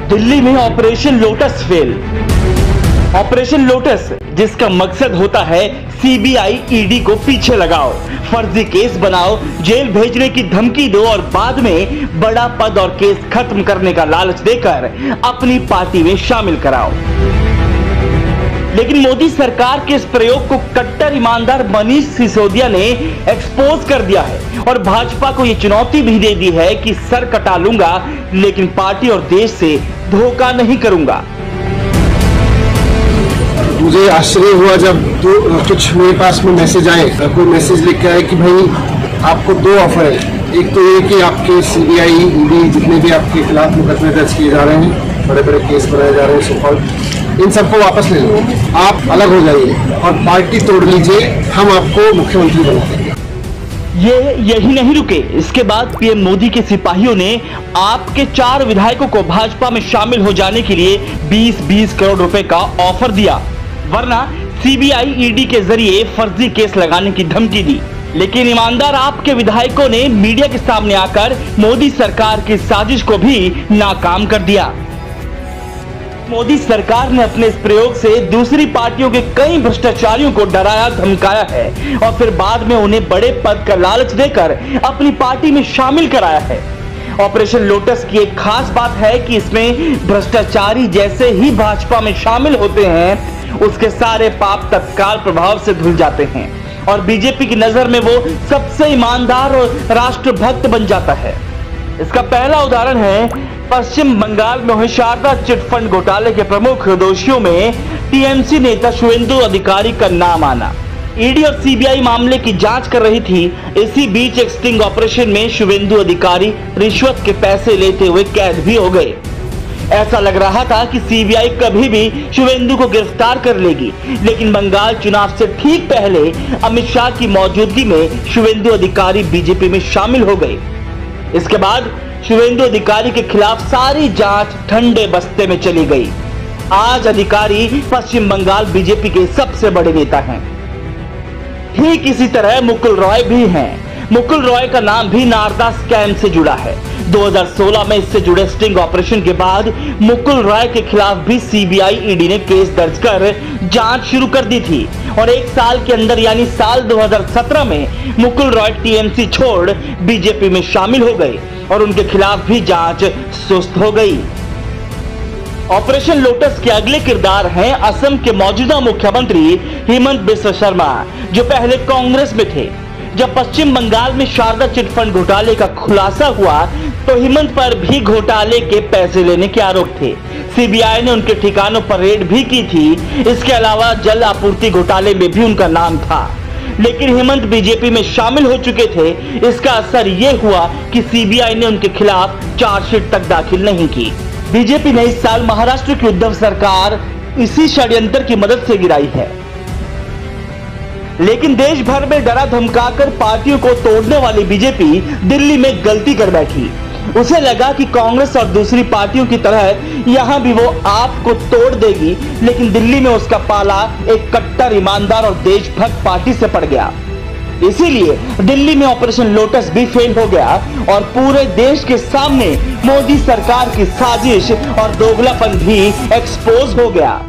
दिल्ली में operation lotus fail. Operation lotus जिसका मकसद होता है सीबीआई ईडी को पीछे लगाओ, फर्जी केस बनाओ, जेल भेजने की धमकी दो और बाद में बड़ा पद और केस खत्म करने का लालच देकर अपनी पार्टी में शामिल कराओ। लेकिन मोदी सरकार के इस प्रयोग को कट्टर ईमानदार मनीष सिसोदिया ने एक्सपोज कर दिया है और भाजपा को यह चुनौती भी दे दी है कि सर कटा लूंगा लेकिन पार्टी और देश से धोखा नहीं करूंगा। मुझे आश्चर्य हुआ जब कुछ मेरे पास में मैसेज आए, कोई मैसेज लिख के आए कि भाई आपको दो ऑफर है। एक तो ये कि आपके सीबीआई ईडी जितने भी आपके खिलाफ मुकदमे दर्ज किए जा रहे हैं, बड़े बड़े केस बनाए जा रहे हैं, सो इन सबको वापस ले लो, आप अलग हो जाइए और पार्टी तोड़ लीजिए, हम आपको मुख्यमंत्री बना देंगे। यही नहीं रुके, इसके बाद पीएम मोदी के सिपाहियों ने आपके 4 विधायकों को भाजपा में शामिल हो जाने के लिए 20-20 करोड़ रुपए का ऑफर दिया, वरना सीबीआई ईडी के जरिए फर्जी केस लगाने की धमकी दी। लेकिन ईमानदार आपके विधायकों ने मीडिया के सामने आकर मोदी सरकार की साजिश को भी नाकाम कर दिया। मोदी सरकार ने अपने इस प्रयोग से दूसरी पार्टियों के कई भ्रष्टाचारियों को डराया धमकाया है और फिर बाद में उन्हें बड़े पद का लालच देकर अपनी पार्टी में शामिल कराया है। ऑपरेशन लोटस की एक खास बात है कि इसमें भ्रष्टाचारी जैसे ही भाजपा में शामिल होते हैं उसके सारे पाप तत्काल प्रभाव से धुल जाते हैं और बीजेपी की नजर में वो सबसे ईमानदार और राष्ट्रभक्त बन जाता है। इसका पहला उदाहरण है पश्चिम बंगाल में हुए शारदा चिटफंड घोटाले के प्रमुख दोषियों में टीएमसी नेता शुवेंदु अधिकारी का नाम आना। ईडी और सीबीआई मामले की जांच कर रही थी, इसी बीच एक स्टिंग ऑपरेशन में शुवेंदु अधिकारी रिश्वत के पैसे लेते हुए कैद भी हो गए। ऐसा लग रहा था कि सीबीआई कभी भी शुवेंदु को गिरफ्तार कर लेगी, लेकिन बंगाल चुनाव से ठीक पहले अमित शाह की मौजूदगी में शुवेंदु अधिकारी बीजेपी में शामिल हो गए। इसके बाद शुवेंदु अधिकारी के खिलाफ सारी जांच ठंडे बस्ते में चली गई। आज अधिकारी पश्चिम बंगाल बीजेपी के सबसे बड़े नेता हैं। ठीक इसी तरह मुकुल रॉय भी हैं। मुकुल रॉय का नाम भी नारदा स्कैम से जुड़ा है। 2016 में इससे जुड़े स्टिंग ऑपरेशन के बाद मुकुल रॉय के खिलाफ भी सीबीआई ईडी ने केस दर्ज कर जांच शुरू कर दी थी और एक साल के अंदर यानी साल 2017 में मुकुल रॉय टीएमसी छोड़ बीजेपी में शामिल हो गए और उनके खिलाफ भी जांच सुस्त हो गई। ऑपरेशन लोटस के अगले किरदार हैं असम के मौजूदा मुख्यमंत्री हेमंत बिस्वा शर्मा, जो पहले कांग्रेस में थे। जब पश्चिम बंगाल में शारदा चिटफंड घोटाले का खुलासा हुआ तो हेमंत पर भी घोटाले के पैसे लेने के आरोप थे। सीबीआई ने उनके ठिकानों पर रेड भी की थी। इसके अलावा जल आपूर्ति घोटाले में भी उनका नाम था, लेकिन हेमंत बीजेपी में शामिल हो चुके थे। इसका असर यह हुआ कि सीबीआई ने उनके खिलाफ चार्जशीट तक दाखिल नहीं की। बीजेपी ने इस साल महाराष्ट्र की उद्धव सरकार इसी षड्यंत्र की मदद से गिराई है। लेकिन देश भर में डरा धमकाकर पार्टियों को तोड़ने वाली बीजेपी दिल्ली में गलती कर बैठी। उसे लगा कि कांग्रेस और दूसरी पार्टियों की तरह यहां भी वो आपको तोड़ देगी, लेकिन दिल्ली में उसका पाला एक कट्टर ईमानदार और देशभक्त पार्टी से पड़ गया। इसीलिए दिल्ली में ऑपरेशन लोटस भी फेल हो गया और पूरे देश के सामने मोदी सरकार की साजिश और दोगलापन भी एक्सपोज हो गया।